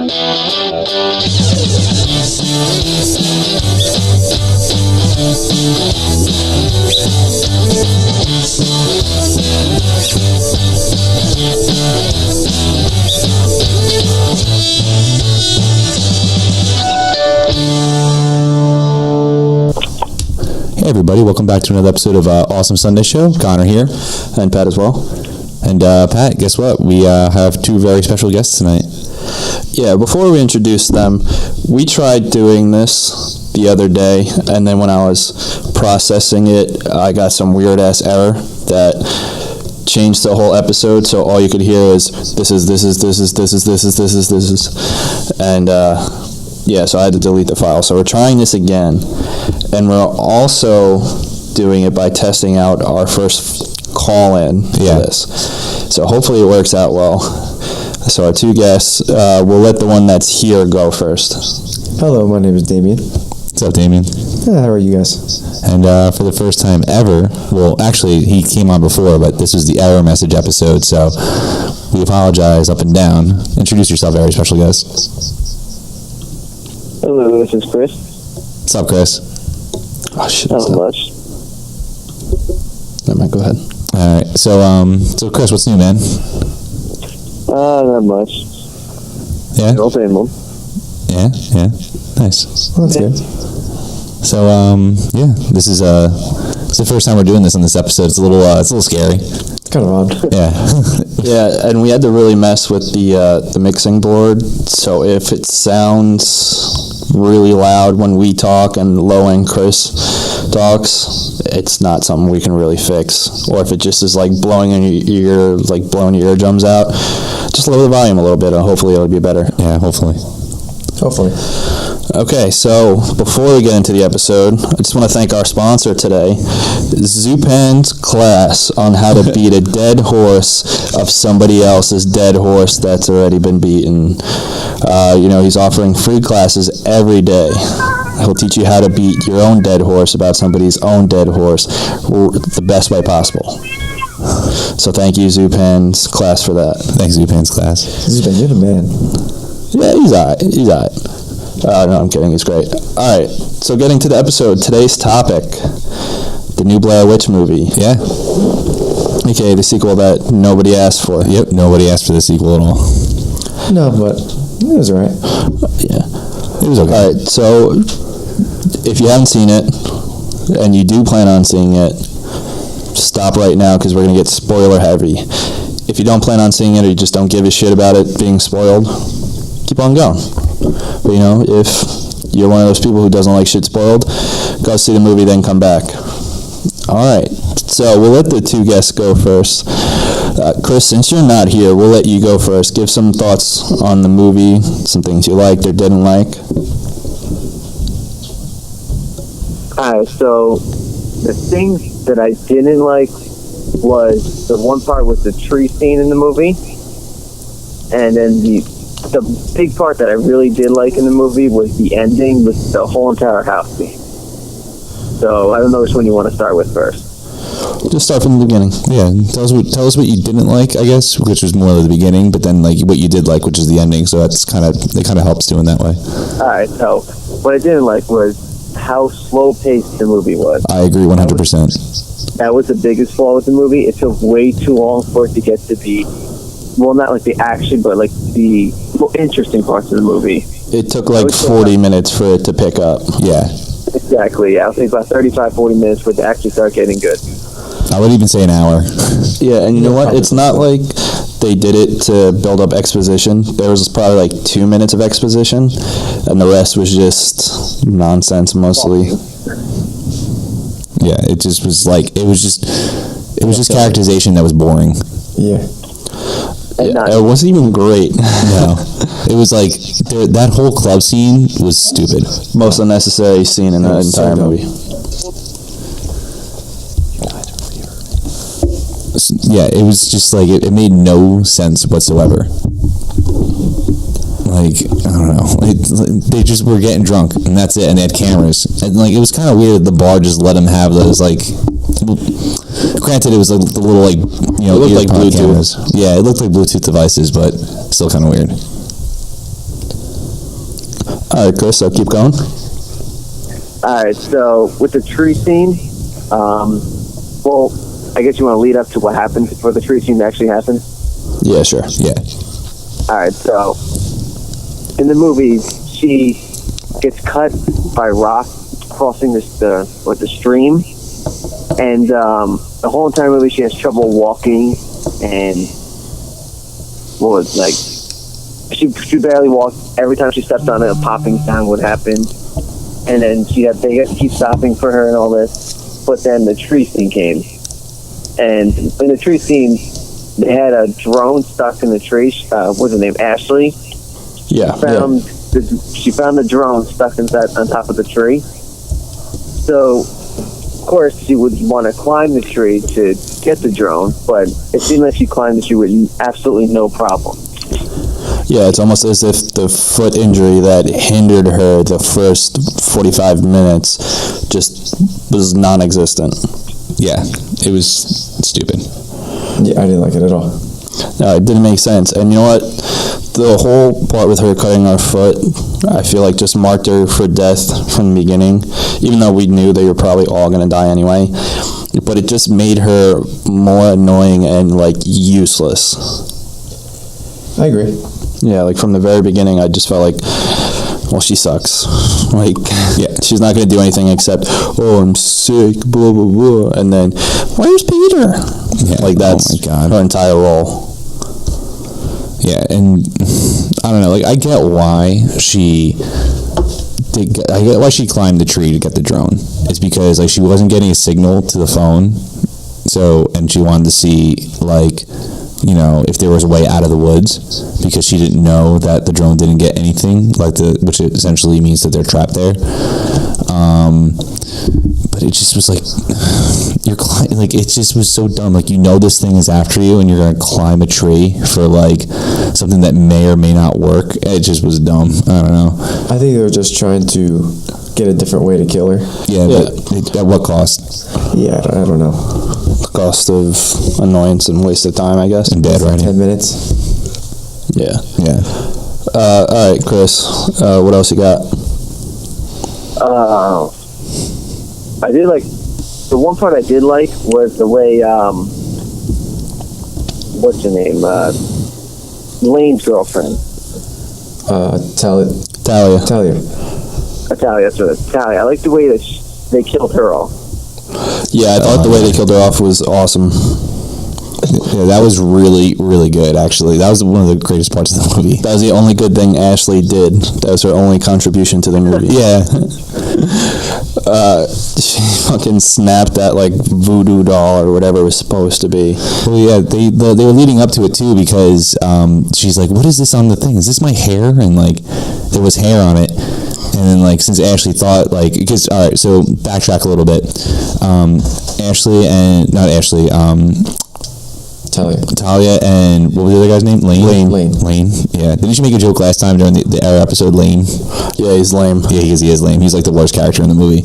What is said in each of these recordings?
Hey everybody, welcome back to another episode of Awesome Sunday Show. Connor here, and Pat as well. And Pat, guess what? We have two very special guests tonight. Yeah, before we introduce them, we tried doing this the other day, and then when I was processing it, I got some weird-ass error that changed the whole episode, so all you could hear is, this is, and yeah, so I had to delete the file. So we're trying this again, and we're also doing it by testing out our first call-in for this. So hopefully it works out well. So our two guests, we'll let the one that's here go first. Hello, my name is Damian. What's up, Damian? Yeah, how are you guys? And for the first time ever, well, actually, he came on before, but this was the error message episode, so we apologize up and down. Introduce yourself, very special guest. Hello, this is Chris. What's up, Chris? Oh, shit. Not much. Never mind, go ahead. All right, so Chris, what's new, man? Not much. Yeah? Old family. Yeah, nice. Well, that's good. So, yeah, this is it's the first time we're doing this on this episode. It's a little scary. It's kind of odd. Yeah. Yeah, and we had to really mess with the mixing board, so if it sounds really loud when we talk and low when Chris talks, it's not something we can really fix. Or if it just is like blowing in your ear, like blowing your eardrums out, just lower the volume a little bit and hopefully it'll be better. Yeah, hopefully. Okay, so before we get into the episode, I just want to thank our sponsor today, Zupan's class on how to beat a dead horse of somebody else's dead horse that's already been beaten. He's offering free classes every day. He'll teach you how to beat your own dead horse about somebody's own dead horse the best way possible. So thank you, Zupan's class, for that. Thanks, Zupan's class. Zupan, you're the man. Yeah, he's all right. No, I'm kidding. He's great. All right. So getting to the episode, today's topic, the new Blair Witch movie. Yeah. AKA the sequel that nobody asked for. Yep, nobody asked for the sequel at all. No, but it was alright. Yeah. It was okay. All right. So if you haven't seen it, and you do plan on seeing it, stop right now because we're going to get spoiler heavy. If you don't plan on seeing it or you just don't give a shit about it being spoiled, keep on going. But if you're one of those people who doesn't like shit spoiled, go see the movie, then come back. Alright, so we'll let the two guests go first. Chris, since you're not here, we'll let you go first. Give some thoughts on the movie, some things you liked or didn't like. Alright, so the things that I didn't like was the one part with the tree scene in the movie, and then the big part that I really did like in the movie was the ending with the whole entire house scene. So I don't know which one you want to start with first. Just start from the beginning. Yeah, tell us what you didn't like, I guess, which was more of the beginning, but then like what you did like, which is the ending. So it kind of helps doing that way. All right. So what I didn't like was how slow paced the movie was. I agree 100%. That was the biggest flaw with the movie. It took way too long for it to get to the, well, not like the action, but like the more interesting parts of the movie. It took like 40 minutes for it to pick up. Yeah. Exactly, yeah. I think about 35, 40 minutes for it to actually start getting good. I would even say an hour. Yeah, and you know what? It's not like they did it to build up exposition. There was probably like 2 minutes of exposition, and the rest was just nonsense mostly. Yeah, it just was like, it was just characterization that was boring. Yeah. Yeah, it wasn't even great. No. It was like, that whole club scene was stupid. Most unnecessary scene in the entire movie. Yeah, it was just like, it made no sense whatsoever. Like, I don't know. They just were getting drunk, and that's it, and they had cameras. And, like, it was kind of weird that the bar just let them have those, like... Granted, it was like the little, like, you know, it looked like Bluetooth cameras. Yeah, it looked like Bluetooth devices, but still kind of weird. All right, Chris, so keep going. All right, so with the tree scene, well, I guess you want to lead up to what happened for the tree scene to actually happen. Yeah, sure. Yeah. All right, so in the movie, she gets cut by rock crossing the stream, and the whole entire movie she has trouble walking, and she barely walked. Every time she stepped on it, a popping sound would happen, and then they had to keep stopping for her and all this. But then the tree scene came, and in the tree scene, they had a drone stuck in the tree. What's her name? Ashley. Yeah. She found the drone stuck inside on top of the tree. So, of course, she would want to climb the tree to get the drone, but it seemed like she climbed the tree with absolutely no problem. Yeah, it's almost as if the foot injury that hindered her the first 45 minutes just was non-existent. Yeah, it was stupid. Yeah, I didn't like it at all. No, it didn't make sense. And you know what? The whole part with her cutting her foot, I feel like just marked her for death from the beginning, even though we knew they were probably all going to die anyway. But it just made her more annoying and, useless. I agree. Yeah, from the very beginning, I just felt like, well, she sucks. Yeah, she's not going to do anything except, oh, I'm sick, blah, blah, blah. And then, where's Peter? Yeah, That's oh my God. her entire role. Yeah, and I don't know. I get why I get why she climbed the tree to get the drone. It's because she wasn't getting a signal to the phone, and she wanted to see if there was a way out of the woods, because she didn't know that the drone didn't get anything, which essentially means that they're trapped there. But it just was it just was so dumb. This thing is after you, and you're gonna climb a tree for something that may or may not work. It just was dumb. I don't know. I think they were just trying to get a different way to kill her. Yeah. But at what cost? Yeah, I don't know. Cost of annoyance and waste of time, I guess. And bad writing. 10 minutes. Yeah. Yeah. All right, Chris. What else you got? I did the one part I did like was the way what's her name? Lane's girlfriend. Talia. Talia. Talia, that's what Talia. I like the way that they killed her off. Yeah, I thought the way they killed her off was awesome. Yeah, that was really, really good, actually. That was one of the greatest parts of the movie. That was the only good thing Ashley did. That was her only contribution to the movie. Yeah. She fucking snapped that voodoo doll or whatever it was supposed to be. Well, yeah, they were leading up to it too, because she's like, "What is this on the thing? Is this my hair?" And there was hair on it. And then since Ashley thought because all right, so backtrack a little bit. Talia and what was the other guy's name? Lane. Yeah. Didn't she make a joke last time during the Arrow episode? Lane. Yeah, he's lame. Yeah, he is lame. He's the worst character in the movie.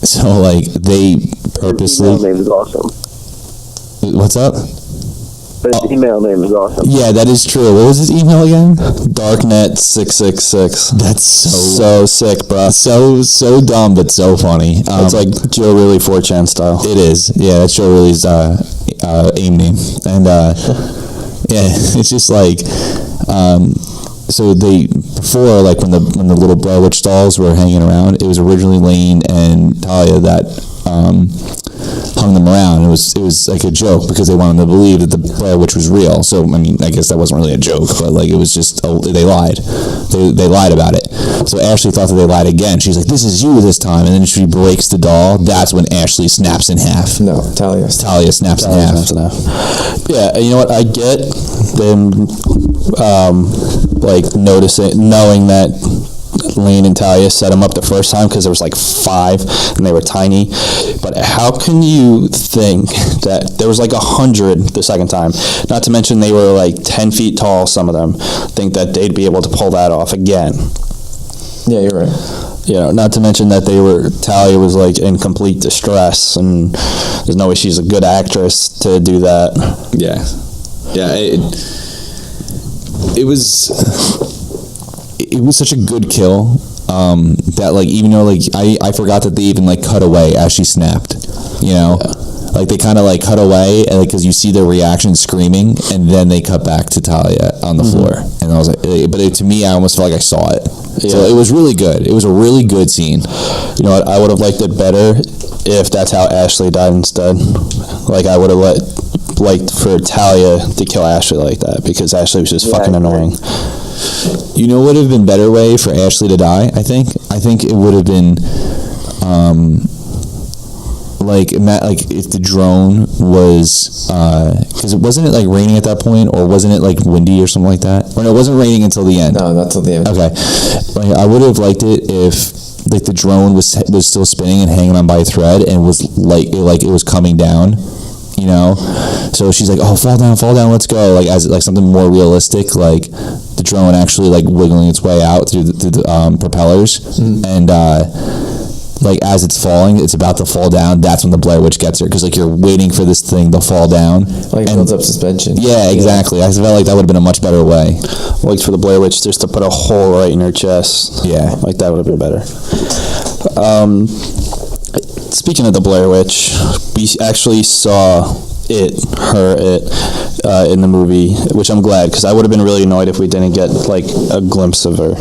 So they purposely. His email name is awesome. What's up? But his email name is awesome. Yeah, that is true. What was his email again? Darknet666. That's so sick, bro. So dumb, but so funny. It's Joe Really 4chan style. It is. Yeah, that's Joe Really's AIM name. And yeah, it's just so before when the little Blair Witch dolls were hanging around, it was originally Lane and Talia that hung them around. It was a joke because they wanted to believe that the Blair Witch was real. So I guess that wasn't really a joke, but it was just they lied. They lied about it. So Ashley thought that they lied again. She's like, "This is you this time," and then she breaks the doll. That's when Ashley snaps in half. No, Talia snaps in half. Yeah, and you know what? I get them knowing that Lane and Talia set them up the first time because there was 5 and they were tiny. But how can you think that there was 100 the second time? Not to mention they were 10 feet tall, some of them. Think that they'd be able to pull that off again. Yeah, you're right. Not to mention that Talia was in complete distress, and there's no way she's a good actress to do that. Yeah. It was it was such a good kill that like even though like I forgot that they even like cut away as she snapped, you know. Yeah. Like they kind of like cut away, and because you see their reaction screaming, and then they cut back to Talia on the floor, and I was like, to me, I almost felt like I saw it. Yeah. So it was really good. It was a really good scene. You know what? I would have liked it better if that's how Ashley died instead. Like I would have liked for Talia to kill Ashley like that, because Ashley was just fucking annoying. You know what would have been a better way for Ashley to die? I think it would have been. Like if the drone was, because wasn't it like raining at that point, or wasn't it like windy or something like that? Or no, it wasn't raining until the end. No, not till the end. Okay, like I would have liked it if like the drone was still spinning and hanging on by a thread, and was like it was coming down, you know. So she's like, "Oh, fall down, let's go!" Like as like something more realistic, like the drone actually like wiggling its way out through the propellers, and. Like as it's falling, it's about to fall down. That's when the Blair Witch gets her, because like you're waiting for this thing to fall down. Like builds up suspension. Yeah, exactly. I felt like that would have been a much better way. Like for the Blair Witch, just to put a hole right in her chest. Yeah, like that would have been better. Speaking of the Blair Witch, we actually saw her in the movie, which I'm glad, because I would have been really annoyed if we didn't get like a glimpse of her.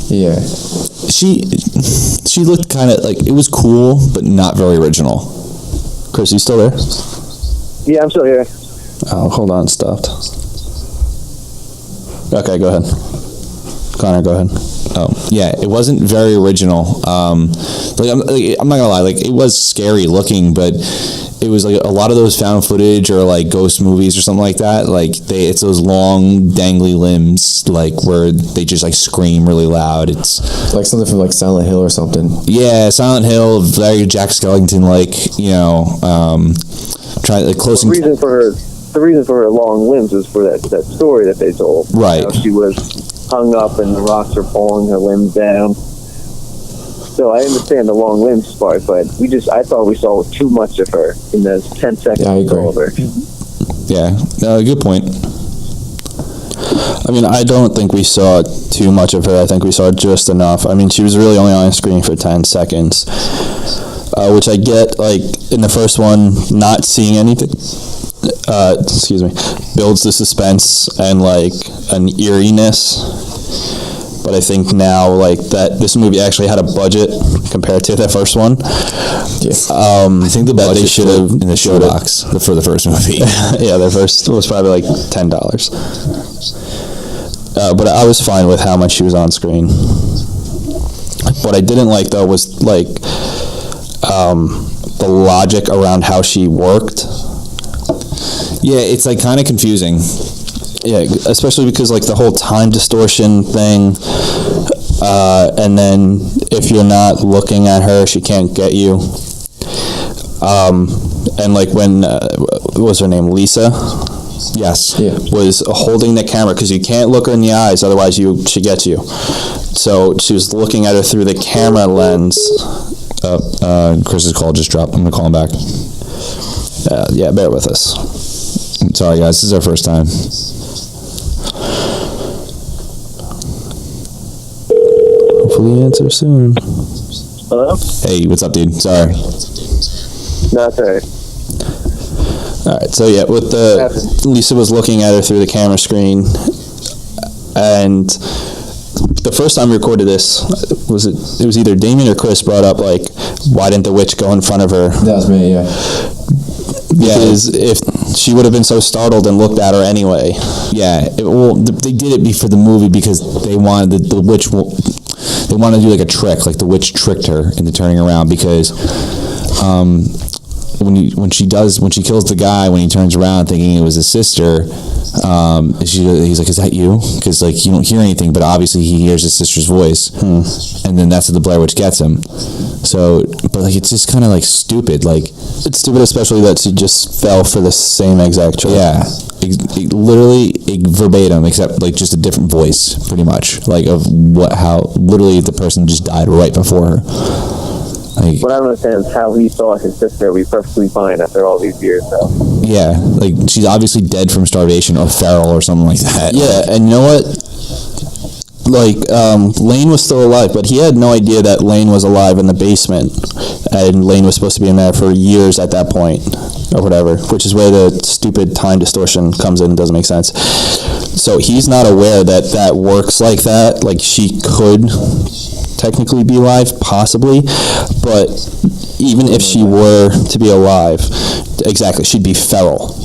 Yeah. She looked kind of like, it was cool, but not very original. Chris, you still there? Yeah, I'm still here. Oh, hold on, stopped. Okay, go ahead. Connor, go ahead. Oh, yeah, it wasn't very original. I'm not gonna lie, like it was scary looking, but it was like a lot of those found footage or like ghost movies or something like that. Like it's those long dangly limbs, like where they just like scream really loud. It's like something from like Silent Hill or something. Yeah, Silent Hill, very Jack Skellington, like, you know, trying like close. The reason for her long limbs was for that story that they told. Right. How she was hung up and the rocks are pulling her limbs down. So I understand the long limbs part, but I thought we saw too much of her in those 10 seconds. Yeah, I agree. Of her. Yeah, good point. I mean, I don't think we saw too much of her. I think we saw just enough. I mean, she was really only on screen for 10 seconds, which I get, like, in the first one, not seeing anything, builds the suspense and, like, an eeriness. But I think now, like, that this movie actually had a budget compared to the first one. Yeah. I think the budget should have in the showbox for the first movie. Yeah, the first was probably like $10. But I was fine with how much she was on screen. What I didn't like, though, was like the logic around how she worked. Yeah, it's like kind of confusing. Yeah, especially because like the whole time distortion thing, and then if you're not looking at her, she can't get you. And like when what was her name, Lisa? Yes, yeah. Was holding the camera, because you can't look her in the eyes, otherwise she gets you. So she was looking at her through the camera lens. Chris's call just dropped. I'm gonna call him back. Yeah, bear with us. Sorry, guys. This is our first time. Hopefully he answers soon. Hello? Hey, what's up, dude? Sorry. No, it's alright. Alright, so yeah, with Lisa was looking at her through the camera screen, and the first time we recorded this, it was either Damian or Chris brought up, like, why didn't the witch go in front of her? That was me, yeah. Because if she would have been so startled and looked at her anyway. Yeah, they did it for the movie because they wanted the witch. They wanted to do like a trick, like the witch tricked her into turning around, because when she kills the guy, when he turns around thinking it was his sister, he's like, "Is that you?" Because like you don't hear anything, but obviously he hears his sister's voice, and then that's what the Blair Witch gets him. So, but like it's just kind of like stupid. Like it's stupid, especially that she just fell for the same exact trick. Yeah, literally verbatim, except like just a different voice, pretty much. Like how literally the person just died right before her. Like, what I don't understand is how he saw his sister be perfectly fine after all these years, though. Yeah, like she's obviously dead from starvation or feral or something like that. Yeah, and you know what? Lane was still alive, but he had no idea that Lane was alive in the basement, and Lane was supposed to be in there for years at that point, or whatever, which is where the stupid time distortion comes in and doesn't make sense. So he's not aware that that works like that. Like, she could technically be alive, possibly, but even if she were to be alive, exactly, she'd be feral.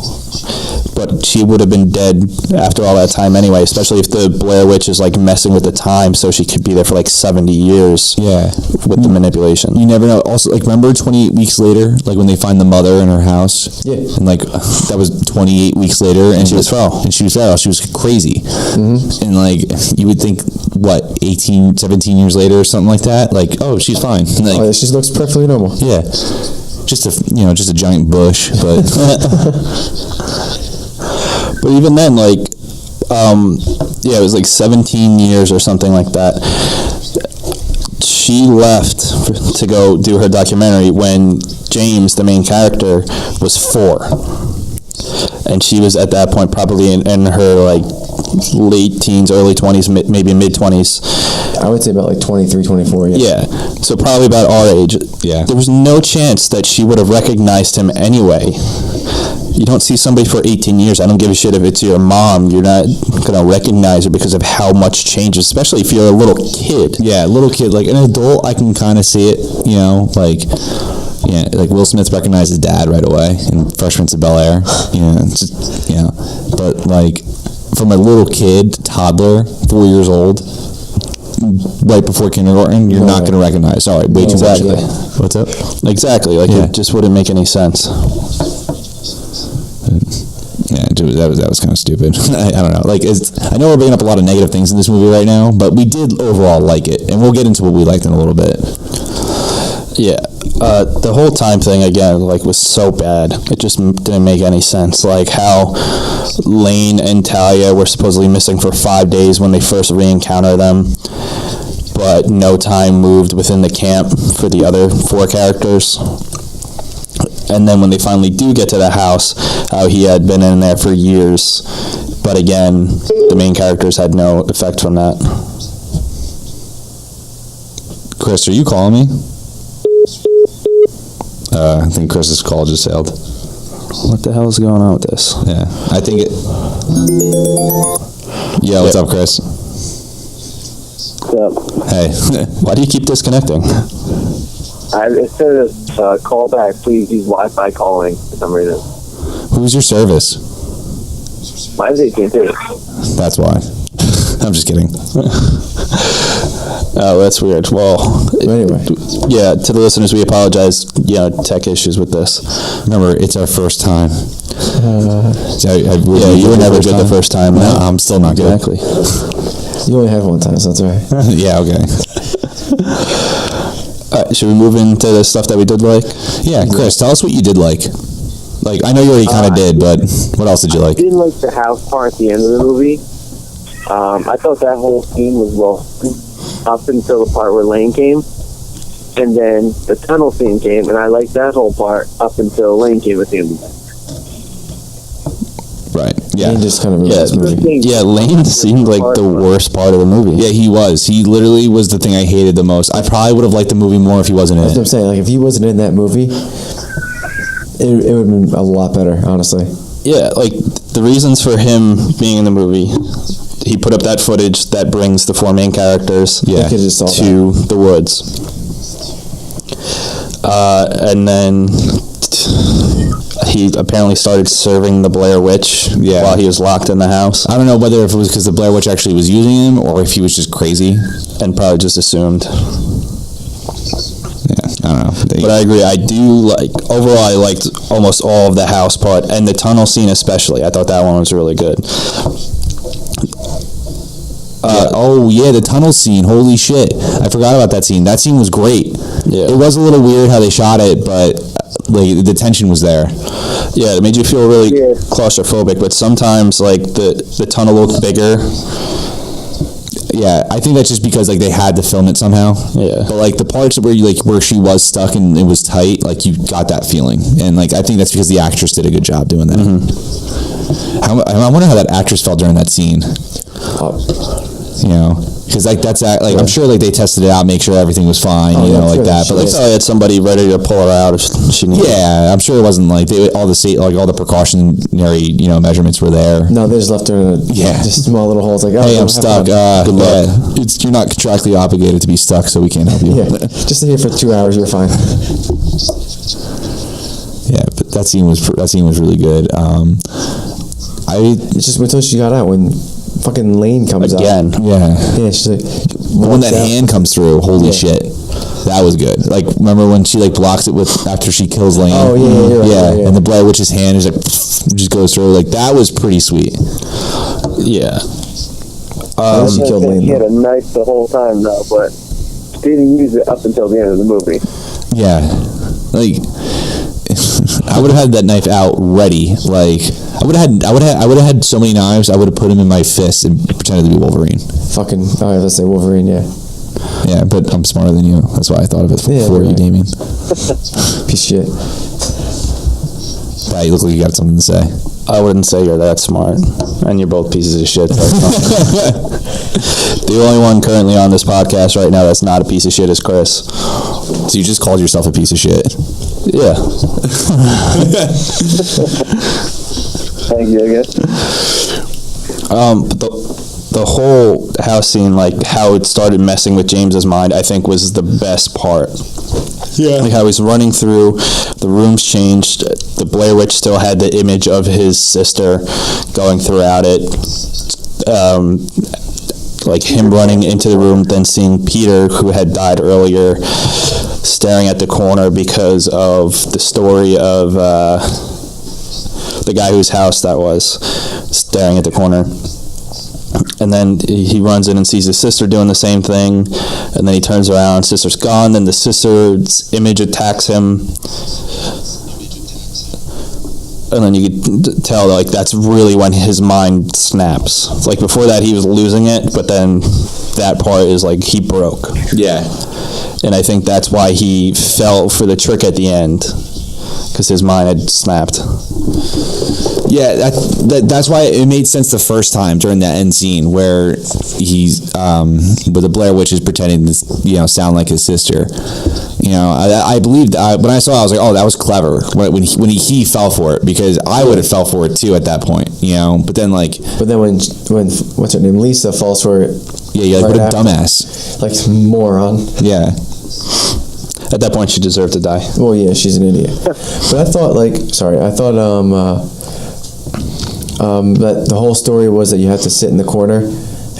But she would have been dead after all that time anyway, especially if the Blair Witch is like messing with the time, so she could be there for like 70 years. Yeah, with the manipulation. You never know. Also, like, remember 28 weeks later, like when they find the mother in her house? Yeah. And like that was 28 weeks later, and she was feral. And she was feral. She was crazy. Mm-hmm. And like you would think, what, 18, 17 years later or something like that? Like, oh, she's fine. Like, Oh, yeah, she looks perfectly normal. yeah, just a giant bush, but. But even then, like, it was like 17 years or something like that. She left to go do her documentary when James, the main character, was 4. And she was at that point probably in her, like, late teens, early 20s, maybe mid-20s. I would say about like 23, 24, yeah. Yeah, so probably about our age. Yeah. There was no chance that she would have recognized him anyway. You don't see somebody for 18 years. I don't give a shit if it's your mom. You're not going to recognize her because of how much changes, especially if you're a little kid. Yeah, little kid. Like, an adult, I can kind of see it, like... Yeah, like Will Smith recognized his dad right away in Fresh Prince of Bel-Air. But like, from a little kid, toddler, 4 years old, right before kindergarten, you're not going to recognize. All right, way too much. Exactly. What's up? Exactly. Like, Yeah. it just wouldn't make any sense. Yeah, that was kind of stupid. I don't know. Like, I know we're bringing up a lot of negative things in this movie right now, but we did overall like it, and we'll get into what we liked in a little bit. Yeah. The whole time thing, again, like, was so bad. It just didn't make any sense. Like, how Lane and Talia were supposedly missing for 5 days when they first re-encounter them, but no time moved within the camp for the other 4 characters. And then when they finally do get to the house, how he had been in there for years. But again, the main characters had no effect from that. Chris, are you calling me? I think Chris's call just failed. What the hell is going on with this? Yeah, I think it... Yeah, what's up, Chris? What's up? Hey. Why do you keep disconnecting? It says call back. Please use Wi-Fi calling for some reason. Who's your service? Mine's AT&T. That's why. I'm just kidding. Oh, that's weird. Well, Anyway. yeah, to the listeners, we apologize. Tech issues with this. Remember, it's our first time. Yeah, you were never good the first time. No, right? I'm still not good. Exactly. You only have one time, so that's all right. Yeah, okay. Should we move into the stuff that we did like? Yeah, Chris, tell us what you did like. Like, I know you already kind of did, but what else did you I like? didn't like the house part at the end of the movie. I thought that whole scene was well up until the part where Lane came, and then the tunnel scene came, and I liked that whole part up until Lane came at the end. Right, yeah. He just kind of ruined this movie. Yeah, Lane seemed like the worst part of the movie. Yeah, he was. He literally was the thing I hated the most. I probably would have liked the movie more if he wasn't in That's what I'm it. saying. Like, if he wasn't in that movie, it would have been a lot better, honestly. Yeah, like, the reasons for him being in the movie, he put up that footage that brings the 4 main characters Yeah. They could just saw to the woods. And then he apparently started serving the Blair Witch while he was locked in the house, I don't know whether if it was because the Blair Witch actually was using him or if he was just crazy. and probably just assumed. Yeah, I don't know. But I agree. I do like, overall, I liked almost all of the house part, and the tunnel scene especially. I thought that one was really good. The tunnel scene. Holy shit. I forgot about that scene. That scene was great. Yeah. It was a little weird how they shot it, but like the tension was there. Yeah, it made you feel really Yeah. claustrophobic, but sometimes, like, the tunnel looked bigger. Yeah, I think that's just because like they had to film it somehow. Yeah. But like the parts where you where she was stuck and it was tight, like you got that feeling, and like I think that's because the actress did a good job doing that. I wonder how that actress felt during that scene. You know, Because like that's like I'm sure like they tested it out, make sure everything was fine, Oh, you yeah, know, like sure, that. sure. But like, I had somebody ready to pull her out if she needed. yeah, I'm sure it wasn't like all the precautionary, you know, measurements were there. No, they just left her in just small little holes. Like, oh, Hey, I'm have stuck. fun. Good luck. You're not contractually obligated to be stuck, so we can't help you. Yeah, just stay here for 2 hours. You're fine. Yeah, but that scene was really good. It's just until she got out when fucking Lane comes Again. out. Yeah. Yeah, she's like, When that walks out. hand comes through, holy Yeah. shit, that was good. Like, remember when she like blocks it with after she kills Lane? Oh, yeah, you're right, yeah. And the Blair Witch's hand is like just goes through. Like that was pretty sweet. Yeah. She killed Lane. He had though. a knife the whole time though, but didn't use it up until the end of the movie. Yeah, like I would have had that knife out ready. Like I would have had so many knives. I would have put them in my fist and pretended to be Wolverine. Fucking, oh yeah, let's say Wolverine, yeah. Yeah, but I'm smarter than you. That's why I thought of it before you, right. Damian. Piece of shit. Yeah, you look like you got something to say. I wouldn't say you're that smart, and you're both pieces of shit. The only one currently on this podcast right now that's not a piece of shit is Chris. So you just called yourself a piece of shit. Yeah. Thank you, I guess. But the whole house scene, like how it started messing with James's mind, I think was the best part. Yeah. Like how he's running through, the room's changed, the Blair Witch still had the image of his sister going throughout it. Like him running into the room, then seeing Peter, who had died earlier, staring at the corner because of the story of the guy whose house that was, staring at the corner. And then he runs in and sees his sister doing the same thing, and then he turns around, sister's gone, then the sister's image attacks him. And then you could tell, like, that's really when his mind snaps. Like, before that, he was losing it, but then that part is, like, he broke. Yeah. And I think that's why he fell for the trick at the end, because his mind had snapped. Yeah, that's why it made sense the first time during that end scene where he's where the Blair Witch is pretending to, you know, sound like his sister. You know, I believed when I saw it, I was like, oh, that was clever when he fell for it, because I would have fell for it too at that point. You know, but then when what's her name, Lisa falls for it. Yeah, you're like, right what a after. dumbass. Like moron. Yeah. At that point, she deserved to die. Well, yeah, she's an idiot. But I thought that the whole story was that you have to sit in the corner,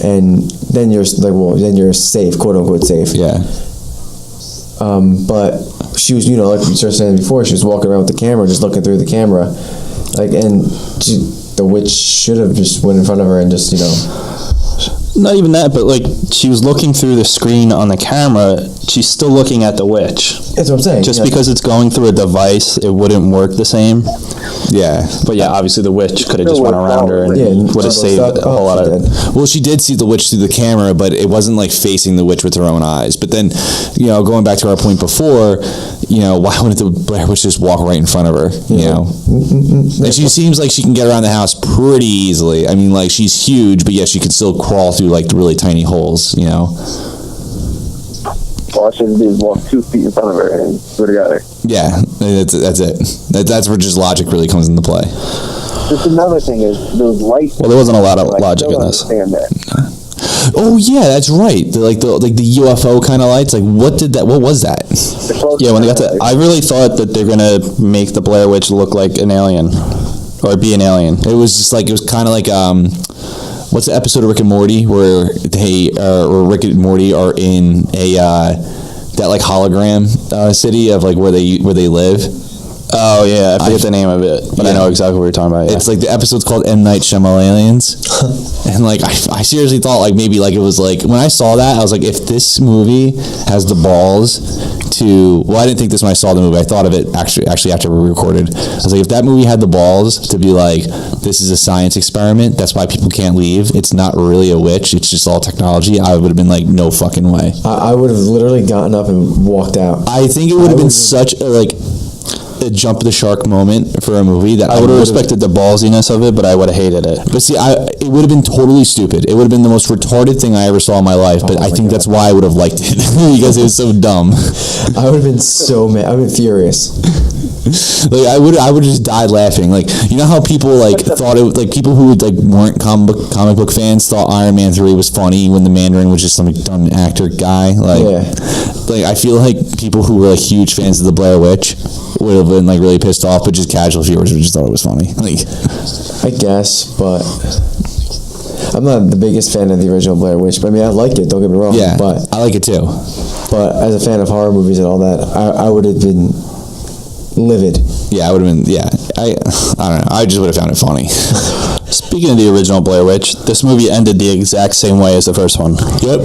and then you're safe, quote unquote safe. Yeah. But she was, you know, like we were saying before, she was walking around with the camera, just looking through the camera, like, and the witch should have just went in front of her and just, you know. Not even that, but like she was looking through the screen on the camera. She's still looking at the witch. That's what I'm saying. Just because it's going through a device, it wouldn't work the same. Yeah. But yeah, obviously the witch could have just went around her and would have saved a whole lot of. Well, she did see the witch through the camera, but it wasn't like facing the witch with her own eyes. But then, you know, going back to our point before, you know, why wouldn't the Blair Witch just walk right in front of her? You know, and she seems like she can get around the house pretty easily. I mean, like, she's huge, but yet she can still crawl through like the really tiny holes. You know. All I should do is walk 2 feet in front of her and put her together. Yeah, that's it. That's where just logic really comes into play. Just another thing is those lights. Well, there wasn't a lot of I logic don't in this. understand that. Oh yeah, that's right. The UFO kind of lights. Like, what was that? Yeah, when they got to, I really thought that they're gonna make the Blair Witch look like an alien, or be an alien. It was just like, it was kind of like what's the episode of Rick and Morty where or Rick and Morty are in that like hologram city of like where they live. Oh yeah, I forget the name of it, but I know exactly what you're talking about. Yeah. It's like the episode's called M. Night Shyamalan's, and like I seriously thought like maybe like it was like when I saw that I was like, if this movie has the balls to, well, I didn't think this when I saw the movie. I thought of it actually after we recorded. I was like, if that movie had the balls to be like, this is a science experiment, that's why people can't leave, it's not really a witch, it's just all technology, I would have been like, no fucking way. I would have literally gotten up and walked out. I think it would have been such a, like, a jump the shark moment for a movie that I would have respected the ballsiness of it, but I would have hated it. But see, it would have been totally stupid. It would have been the most retarded thing I ever saw in my life. But I think that's why I would have liked it because it was so dumb. I would have been so mad. I would have been furious. Like I would have just died laughing. Like, you know how people like thought it, like people who like weren't comic book fans thought Iron Man 3 was funny when the Mandarin was just some dumb actor guy. Like I feel like people who were like huge fans of the Blair Witch would have been like really pissed off, but just casual viewers would just thought it was funny. Like, I guess, but I'm not the biggest fan of the original Blair Witch. But I mean, I like it. Don't get me wrong. yeah, but I like it too. But as a fan of horror movies and all that, I would have been livid. Yeah, I would have been. Yeah, I don't know. I just would have found it funny. Speaking of the original Blair Witch, this movie ended the exact same way as the first one. Yep.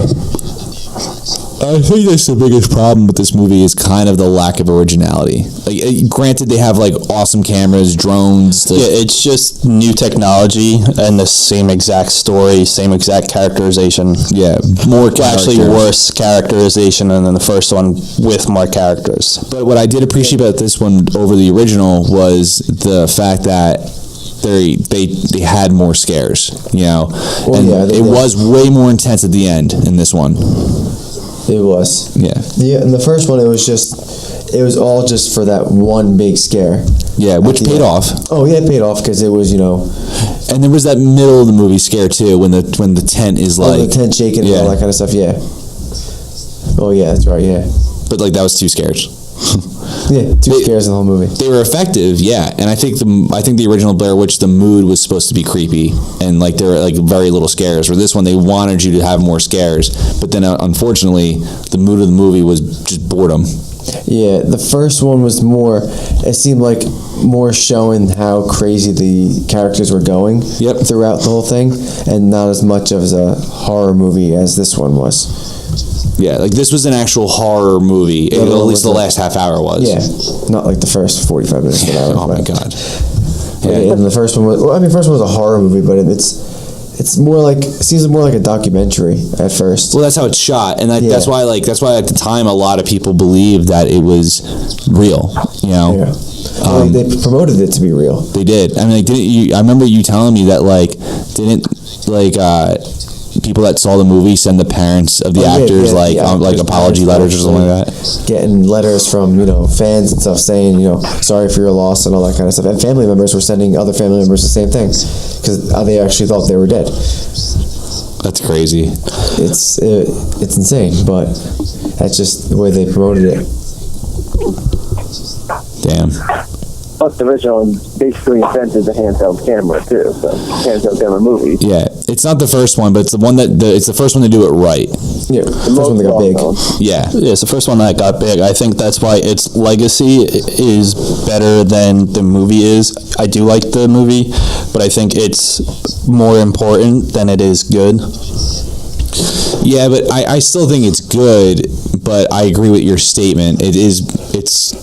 I think that's the biggest problem with this movie is kind of the lack of originality. Like, granted, they have like awesome cameras, drones. Yeah, it's just new technology and the same exact story, same exact characterization. Yeah, more Well, actually worse characterization than the first one with more characters. But what I did appreciate about this one over the original was the fact that they had more scares, you know, and it was way more intense at the end in this one. It was. Yeah. In the first one, it was all just for that one big scare. Yeah, which paid off. Oh yeah, it paid off because it was, you know. And there was that middle of the movie scare too, when the tent is like. Oh, the tent shaking and all that kind of stuff. Yeah. Oh yeah, that's right. Yeah. But like that was 2 scares. Yeah, 2 scares in the whole movie. They were effective, yeah, and I think the original Blair Witch, the mood was supposed to be creepy, and like there were like very little scares. For this one, they wanted you to have more scares, but then unfortunately, the mood of the movie was just boredom. Yeah, the first one was more. It seemed like more showing how crazy the characters were going throughout the whole thing, and not as much of a horror movie as this one was. Yeah, like this was an actual horror movie. At least the last half hour was. Yeah, not like the first 45 minutes of an hour. Oh my god. Yeah, and the first one was. Well, I mean, first one was a horror movie, but it's more like it seems more like a documentary at first. Well, that's how it's shot, and that's why at the time a lot of people believed that it was real. You know. Yeah. They promoted it to be real. They did. I mean, I remember you telling me that people that saw the movie send the parents of the actors apology letters or something like that. Getting letters from fans and stuff saying sorry for your loss and all that kind of stuff. And family members were sending other family members the same thing because they actually thought they were dead. That's crazy. It's insane, but that's just the way they promoted it. Damn. Plus, the original basically invented the handheld camera too. So handheld camera movies. Yeah, it's not the first one, but it's the first one to do it right. Yeah, the first one that got big. Yeah, it's the first one that got big. I think that's why its legacy is better than the movie is. I do like the movie, but I think it's more important than it is good. Yeah, but I still think it's good, but I agree with your statement. It's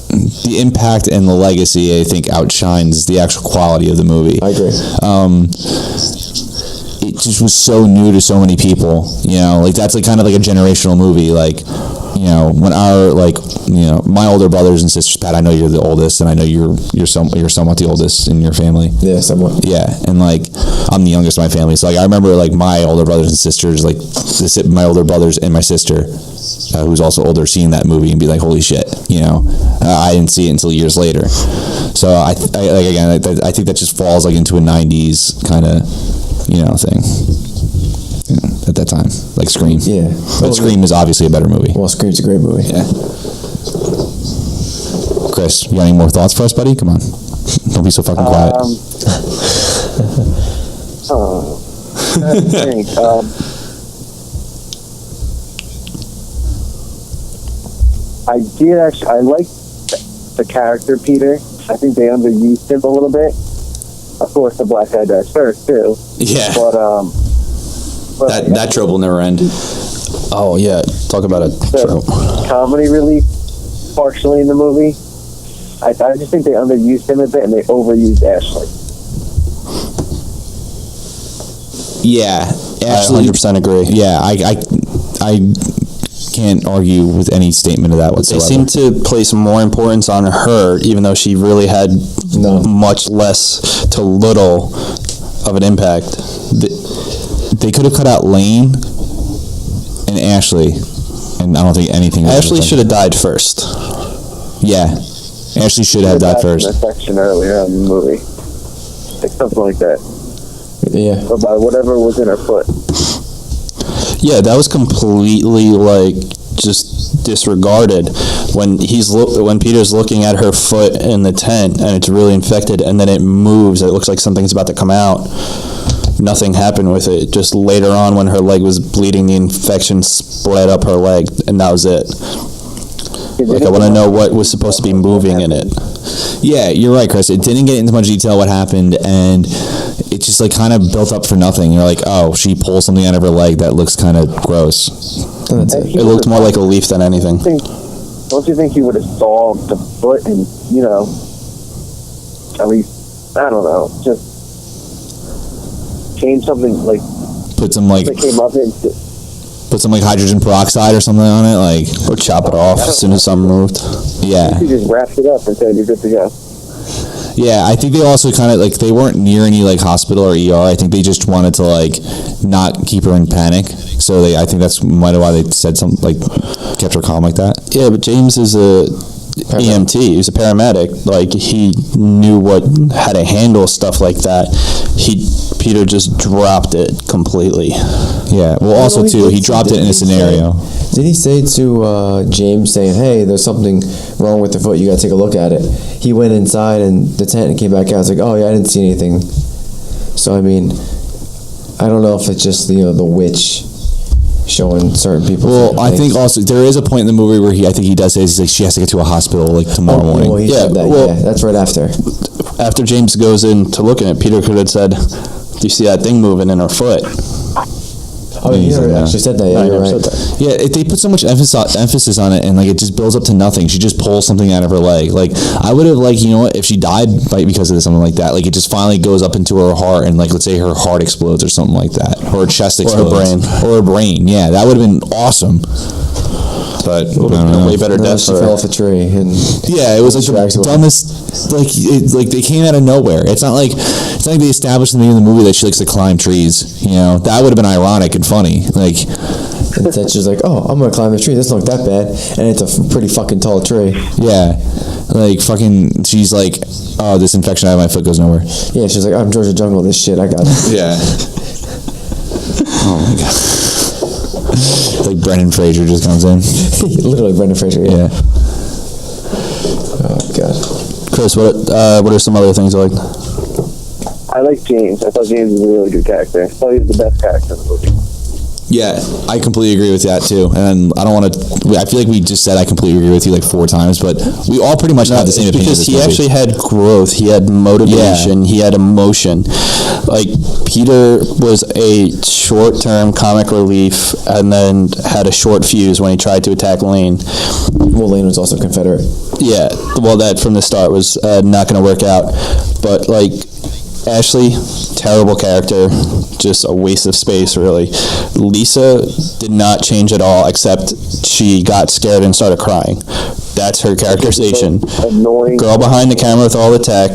the impact and the legacy, I think, outshines the actual quality of the movie. I agree. It just was so new to so many people, that's like kind of like a generational movie. Like, when my older brothers and sisters, Pat, I know you're the oldest, and I know you're somewhat the oldest in your family. Yeah, somewhat. Yeah, and I'm the youngest of my family, so I remember my older brothers and sisters, my older brothers and my sister, who's also older, seeing that movie and be like, holy shit, I didn't see it until years later. So I think that just falls into a 90s kind of thing. At that time, like Scream. Yeah. But Scream is obviously a better movie. Well, Scream's a great movie. Yeah. Chris, you got any more thoughts for us, buddy? Come on. Don't be so fucking quiet. I think, I like the character Peter. I think they underused him a little bit. Of course, the black guy dies first too. Yeah. But that trope will never end. Oh yeah, talk about a trope. Comedy relief, partially in the movie. I just think they underused him a bit and they overused Ashley. Yeah, Ashley, I 100% agree. Yeah, I can't argue with any statement of that They whatsoever. seem to place more importance on her, even though she really had much less to little of an impact. They could have cut out Lane and Ashley, and I don't think anything. Ashley should have died first. Yeah, Ashley should have died first. In a section earlier in the movie, like something like that. Yeah. About whatever was in her foot. Yeah, that was completely like just disregarded when when Peter's looking at her foot in the tent and it's really infected, and then it moves. It looks like something's about to come out. Nothing happened with it. Just later on, when her leg was bleeding, the infection spread up her leg, and that was it. Like, I want to know what was supposed to be moving in it. Yeah, you're right, Chris. It didn't get into much detail what happened, and it just like kind of built up for nothing. You're like, oh, she pulled something out of her leg that looks kind of gross. That's it. It looked more like a leaf than anything. Don't you think he would have solved the foot and, at least, I don't know, just change something like Put some like that came up into. put some like hydrogen peroxide or something on it, like, Or chop it off as soon as something moved. yeah. He just wrapped it up and said, "You're good to go." Yeah, I think they also kind of, like, they weren't near any, like, hospital or ER. I think they just wanted to, like, not keep her in panic. So I think that's might have why they said something, like, kept her calm like that. Yeah, but James is a EMT. He's a paramedic. Like, he knew how to handle stuff like that. Peter just dropped it completely. Yeah, well, also, he too, did he say- dropped it in a didn't he scenario. Did he say to James, saying, "Hey, there's something wrong with the foot. You gotta take a look at it"? He went inside and the tent and came back out. I was like, "Oh yeah, I didn't see anything." So I mean, I don't know if it's just the witch showing certain people. Well, certain I think things. also, there is a point in the movie where I think he does say, he's like, she has to get to a hospital, like, tomorrow morning. Well, he Yeah, said that. well- Yeah, that's right after. After James goes in to look at it, Peter could have said, "Do you see that thing moving in her foot?" Oh, he he said that. actually said that. Yeah, I you're never right. said that. Yeah, they put so much emphasis on it, and like it just builds up to nothing. She just pulls something out of her leg. Like, I would have, like, if she died because of something like that, like, it just finally goes up into her heart, and, like, let's say her heart explodes or something like that, or her chest her explodes, brain. or her brain. Yeah, that would have been awesome. But I don't know. Way better No, death she for fell her. off a tree and Yeah, it was like Drags the away. dumbest. Like they came out of nowhere. It's not like they established in the beginning of the movie that she likes to climb trees. That would have been ironic and funny. Like, and then she's like, "Oh, I'm gonna climb the tree. This doesn't look that bad," and it's a pretty fucking tall tree. yeah, like fucking. She's like, oh, this infection out of my foot goes nowhere. Yeah, she's like, "I'm Georgia Jungle. This shit, I got it." Yeah. Oh my god. Like Brendan Fraser just comes in. Literally, Brendan Fraser. Yeah. Yeah. Oh god. Chris, what are some other things you like? I like James. I thought James was a really good character. I thought he was the best character in the movie. Yeah, I completely agree with that too. And I don't want to. I feel like we just said I completely agree with you like 4 times, but we all pretty much have the same opinion. Because he actually had growth, he had motivation, he had emotion. Like, Peter was a short-term comic relief and then had a short fuse when he tried to attack Lane. Well, Lane was also Confederate. Yeah, well, that from the start was not going to work out. But, like, Ashley, terrible character, just a waste of space, really. Lisa did not change at all, except she got scared and started crying. That's her characterization. Annoying. Girl behind the camera with all the tech,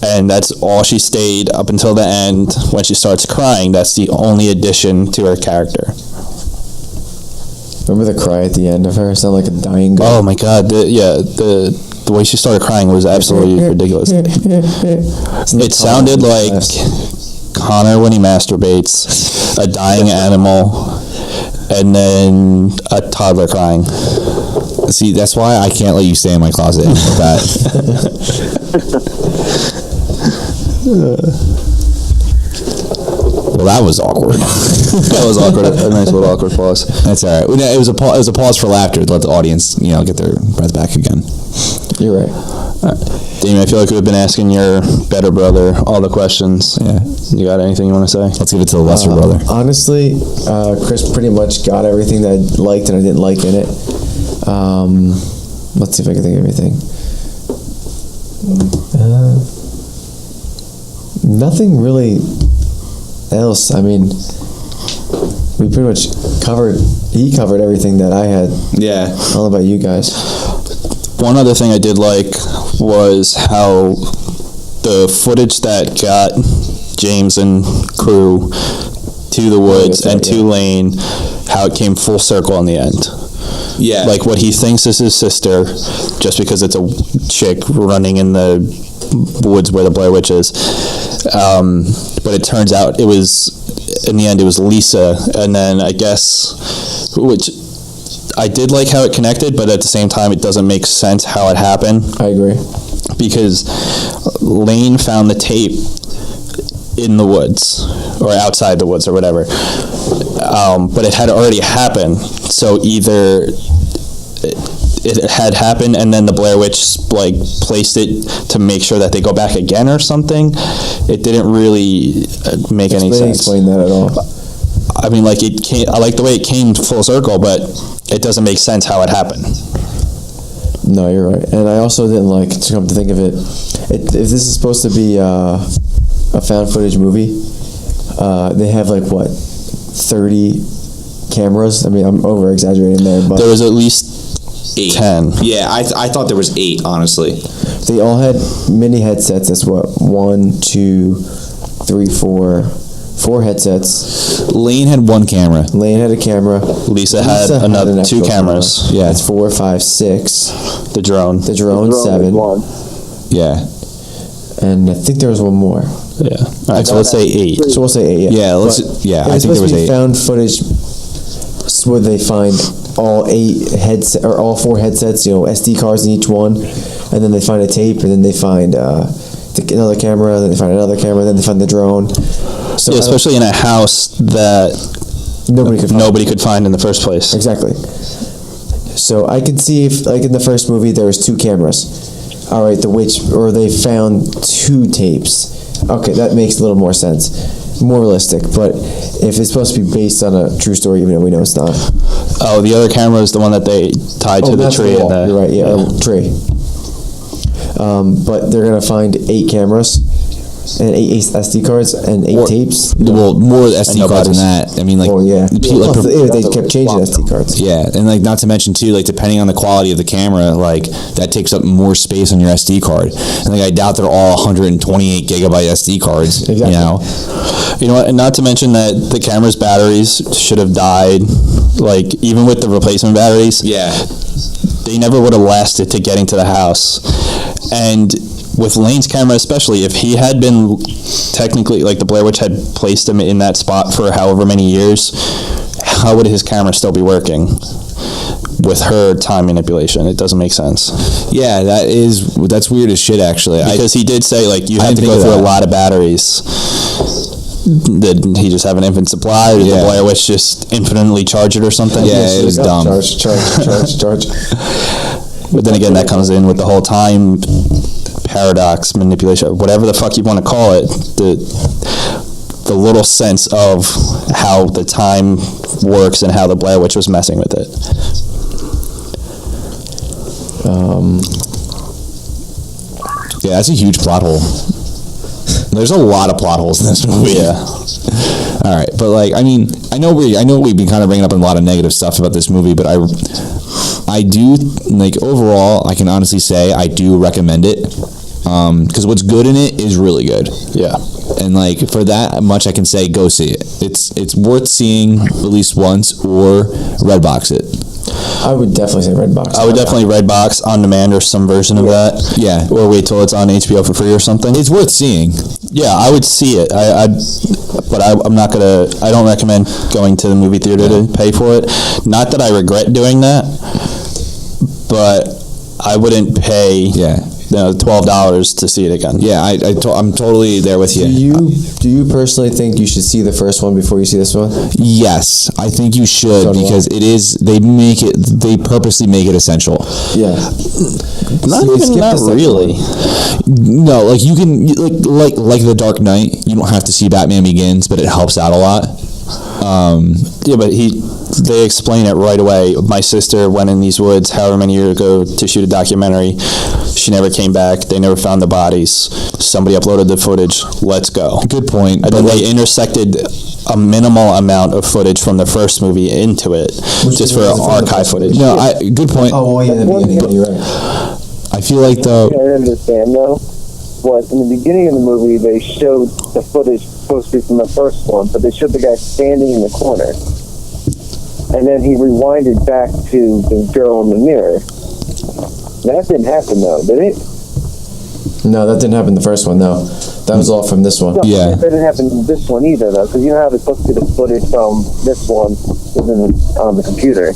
and that's all she stayed up until the end. When she starts crying, that's the only addition to her character. Remember the cry at the end of her? It sounded like a dying girl. Oh my god, the way she started crying was absolutely ridiculous. It sounded like Connor when he masturbates, a dying animal, and then a toddler crying. See, that's why I can't let you stay in my closet like that. Well, that was awkward. That was awkward. A nice little awkward pause. That's all right. It was a pause for laughter to let the audience, get their breath back again. You're right. Damian, I feel like we've been asking your better brother all the questions. Yeah. You got anything you want to say? Let's give it to the lesser brother. Honestly, Chris pretty much got everything that I liked and I didn't like in it. Let's see if I can think of anything. Nothing really else. I mean, we we pretty much he covered everything that I had. Yeah. I don't know about you guys. One other thing I did like was how the footage that got James and crew to the woods and to Lane, how it came full circle in the end. Yeah. Like what he thinks is his sister, just because it's a chick running in the woods where the Blair Witch is. But it turns out in the end, it was Lisa. And then I guess, which I did like how it connected, but at the same time, it doesn't make sense how it happened. I agree. Because Lane found the tape in the woods, or outside the woods, or whatever. But it had already happened. So either it had happened, and then the Blair Witch placed it to make sure that they go back again or something. It didn't really make any sense. Explain that at all. I mean, I like the way it came full circle, but it doesn't make sense how it happened. No, you're right. And I also didn't like, to come to think of it, if this is supposed to be a found footage movie, they have 30 cameras. I mean, I'm over exaggerating there, but there was at least 8. 10. Yeah, I thought there was 8, honestly. they all had mini headsets. That's what, 1, 2, 3, 4 headsets. Lane had 1 camera. Lane had a camera. Lisa had another 2 cameras. Yeah. That's 4, 5, 6. The drone. The drone, 7. Yeah. And I think there was one more. Yeah. All right, so let's say 8. So we'll say 8. Yeah. Yeah, But I think there was 8. Found footage where they find all 8 headsets or all 4 headsets, SD cards in each one, and then they find a tape, and then they find another camera, then they find another camera, then they find the drone. So Yeah, especially in a house that nobody could find in the first place. Exactly. So I can see if, in the first movie, there was 2 cameras. All right, or they found 2 tapes. Okay, that makes a little more sense, more realistic. But if it's supposed to be based on a true story, even though we know it's not. Oh, the other camera is the one that they tied to the that's tree. wall. You're right. Yeah, tree. But they're gonna find 8 cameras and 8 SD cards and 8 tapes. Well, more SD no cards than bodies. that. I mean, Oh yeah. people, They kept changing SD cards. yeah, and not to mention too, depending on the quality of the camera, that takes up more space on your SD card. And I doubt they're all 128 gigabyte SD cards. Exactly. You know what? And not to mention that the camera's batteries should have died. Even with the replacement batteries, Yeah. they never would have lasted to getting to the house. And with Lane's camera especially, if he had been technically, the Blair Witch had placed him in that spot for however many years, how would his camera still be working with her time manipulation? It doesn't make sense. Yeah, that's weird as shit, actually. Because he did say, you I have to didn't go think of through a that. lot of batteries. Did he just have an infinite supply? Or did the Blair Witch just infinitely charge it or something? Yeah, it was dumb. Charge. But then again, that comes in with the whole time paradox manipulation, whatever the fuck you want to call it, the little sense of how the time works and how the Blair Witch was messing with it. Yeah, that's a huge plot hole. There's a lot of plot holes in this movie. Yeah. All right, but I know we've been kind of bringing up a lot of negative stuff about this movie, but I do overall, I can honestly say I do recommend it. Because what's good in it is really good. Yeah. And for that much, I can say go see it. It's worth seeing at least once, or Redbox it. I would definitely say Redbox. I would definitely Redbox on demand or some version of that. Yeah. Or wait till it's on HBO for free or something. It's worth seeing. Yeah, I would see it. But I'm not gonna. I don't recommend going to the movie theater to pay for it. Not that I regret doing that, but I wouldn't pay. Yeah. $12 to see it again. Yeah, I'm totally there with you. Do you personally think you should see the first one before you see this one? Yes, I think you should, So do because it is. They purposely make it essential. Yeah. Not really. No, you can like The Dark Knight. You don't have to see Batman Begins, but it helps out a lot. Yeah, but they explain it right away. My sister went in these woods however many years ago to shoot a documentary. She never came back. They never found the bodies. Somebody uploaded the footage. Let's go. Good point. And then they intersected a minimal amount of footage from the first movie into it, just for archive footage. No, good point. Oh, well, yeah, in the beginning, yeah, you're right. I feel like though. I understand though. Was in the beginning of the movie they showed the footage supposed to be from the first one, but they showed the guy standing in the corner, and then he rewinded back to the girl in the mirror. That didn't happen though, did it? No, that didn't happen in the first one. No, that was all from this one. No, Yeah. that didn't happen in this one either though, because you know how they're supposed to be the footage from this one was on the computer,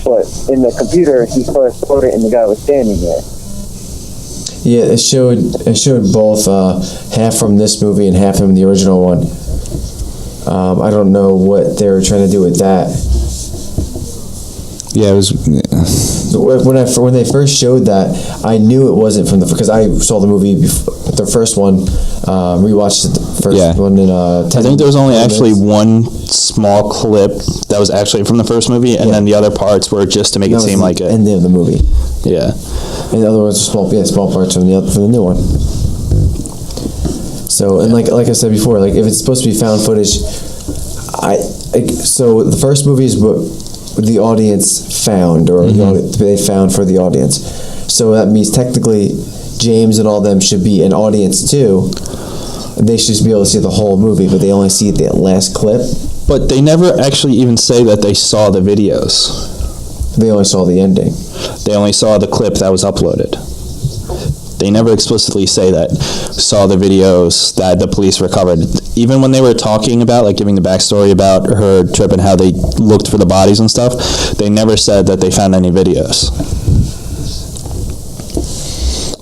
but in the computer he first put it and the guy was standing there. Yeah, it showed both half from this movie and half from the original one. I don't know what they were trying to do with that. Yeah, it was. When they first showed that, I knew it wasn't from because I saw the movie, the first one, rewatched the first one in 10 I think there was only minutes. actually one small clip that was actually from the first movie, and then the other parts were just to make it seem like it. End of the movie. Yeah. And the other ones are small parts from the new one. So, and like I said before, like if it's supposed to be found footage, so the first movie is what the audience found, or they found for the audience. So that means technically James and all them should be an audience too. They should be able to see the whole movie, but they only see the last clip. But they never actually even say that they saw the videos. They only saw the ending. They only saw the clip that was uploaded. They never explicitly say that saw the videos that the police recovered. Even when they were talking about, like giving the backstory about her trip and how they looked for the bodies and stuff, they never said that they found any videos.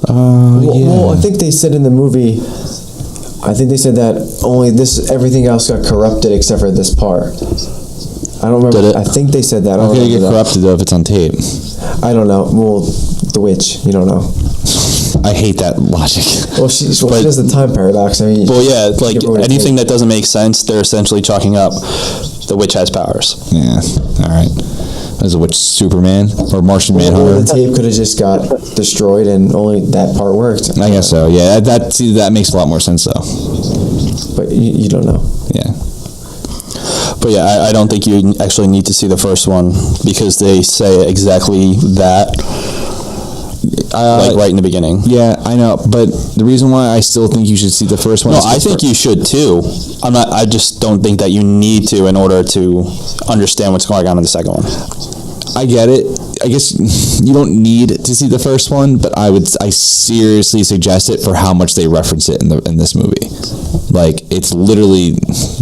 Well, I think they said in the movie, I think they said that only everything else got corrupted except for this part. I don't remember. Did it? I think they said that. How could it get corrupted though if it's on tape? I don't know. Well, the witch. You don't know. I hate that logic. Well, she does the time paradox. I mean, Well, yeah, like Give her a anything tape. that doesn't make sense, they're essentially chalking up the witch has powers. Yeah. All right. Is it which Superman or Martian Or Manhunter? the tape could have just got destroyed and only that part worked. I guess so. Yeah. That makes a lot more sense though. But you don't know. Yeah. But yeah, I don't think you actually need to see the first one because they say exactly that, like right in the beginning. Yeah, I know, but the reason why I still think you should see the first one. No, is I think you should too. I just don't think that you need to in order to understand what's going on in the second one. I get it. I guess you don't need to see the first one, but I seriously suggest it for how much they reference it in this movie. Like it's literally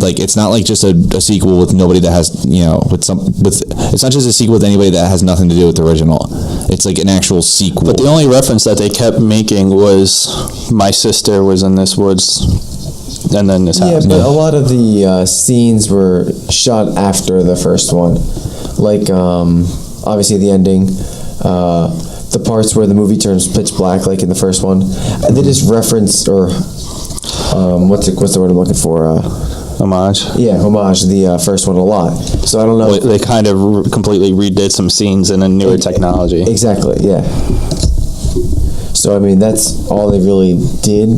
like it's not like just a sequel with nobody that has it's not just a sequel with anybody that has nothing to do with the original. It's like an actual sequel. But the only reference that they kept making was my sister was in this woods and then this Yeah, house. but a lot of the scenes were shot after the first one. Like, obviously the ending, the parts where the movie turns pitch black, like in the first one. They just referenced, or what's the word I'm looking for? Homage. Yeah, homage the first one a lot. So I don't know. They kind of completely redid some scenes in a newer technology. Exactly, yeah. So, I mean, that's all they really did.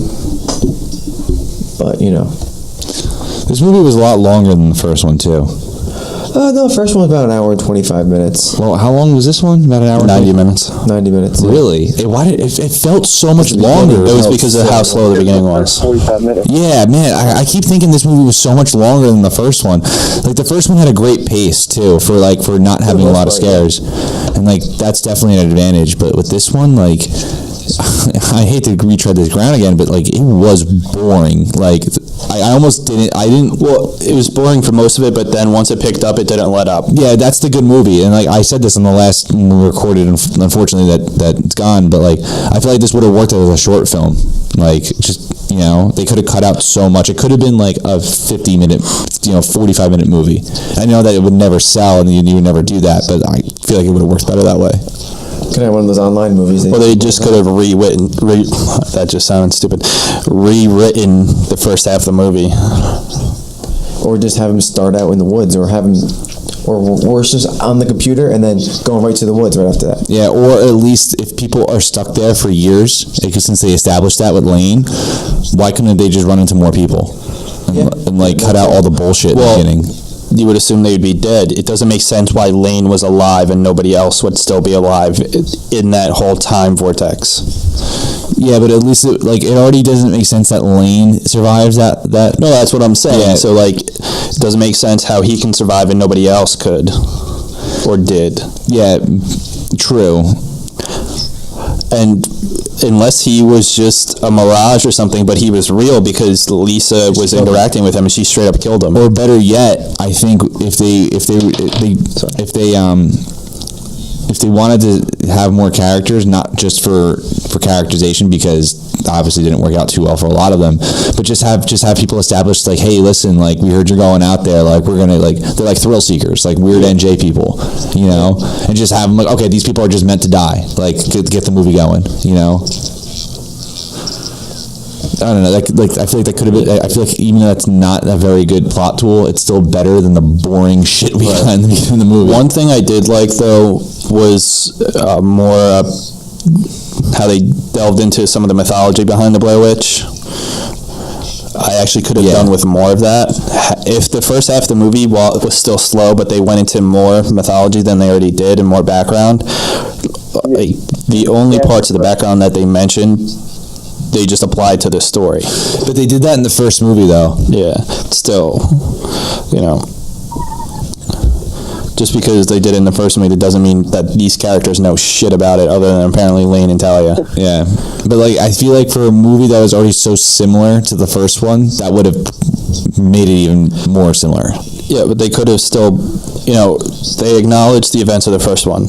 But, This movie was a lot longer than the first one too. No, the first one was about an hour and 25 minutes. Well, how long was this one? About an hour. 90 minutes. 90 minutes. Yeah. Really? It felt so much longer. It was because of how slow the beginning was. 45 minutes. Yeah, man, I keep thinking this movie was so much longer than the first one. Like the first one had a great pace too for not having a lot of scares, and like that's definitely an advantage. But with this one, like I hate to retread this ground again, but like it was boring. Like I almost didn't. Well, it was boring for most of it, but then once it picked up, it didn't let up. Yeah, that's the good movie, and like I said this in the last when we recorded, and unfortunately that it's gone. But like I feel like this would have worked as a short film. Like just they could have cut out so much. It could have been like a 50-minute, 45-minute movie. I know that it would never sell, and you would never do that, but I feel like it would have worked better that way. Could have one of those online movies. Well, they just could have rewritten. That just sounded stupid. Rewritten the first half of the movie. Or just have him start out in the woods, or have him, or just on the computer and then going right to the woods right after that. Yeah, or at least if people are stuck there for years, because since they established that with Lane, why couldn't they just run into more people? and like cut out all the bullshit in the beginning. You would assume they'd be dead. It doesn't make sense why Lane was alive and nobody else would still be alive in that whole time vortex. Yeah, but at least it already doesn't make sense that Lane survives that. No, that's what I'm saying. Yeah. So like, it doesn't make sense how he can survive and nobody else could or did. Yeah, true. And unless he was just a mirage or something, but he was real because Lisa was interacting with him and she straight up killed him. Or better yet, I think if they wanted to have more characters, not just for characterization, because obviously didn't work out too well for a lot of them, but just have people established, like, hey, listen, like, we heard you're going out there, like, we're gonna, like, they're like thrill seekers, like weird NJ people, you know, and just have them like, okay, these people are just meant to die, like, get the movie going, you know. I don't know. I feel like that could have been. I feel like even though that's not a very good plot tool, it's still better than the boring shit we got in the movie. One thing I did like though was more how they delved into some of the mythology behind the Blair Witch. I actually could have done with more of that. If the first half of the movie was still slow, but they went into more mythology than they already did and more background, the only parts of the background that they mentioned, they just applied to the story. But they did that in the first movie, though. Yeah, still, you know, just because they did it in the first movie, that doesn't mean that these characters know shit about it, other than apparently Lane and Talia. Yeah, but like, I feel like for a movie that was already so similar to the first one, that would have made it even more similar. Yeah, but they could have still, you know, they acknowledged the events of the first one.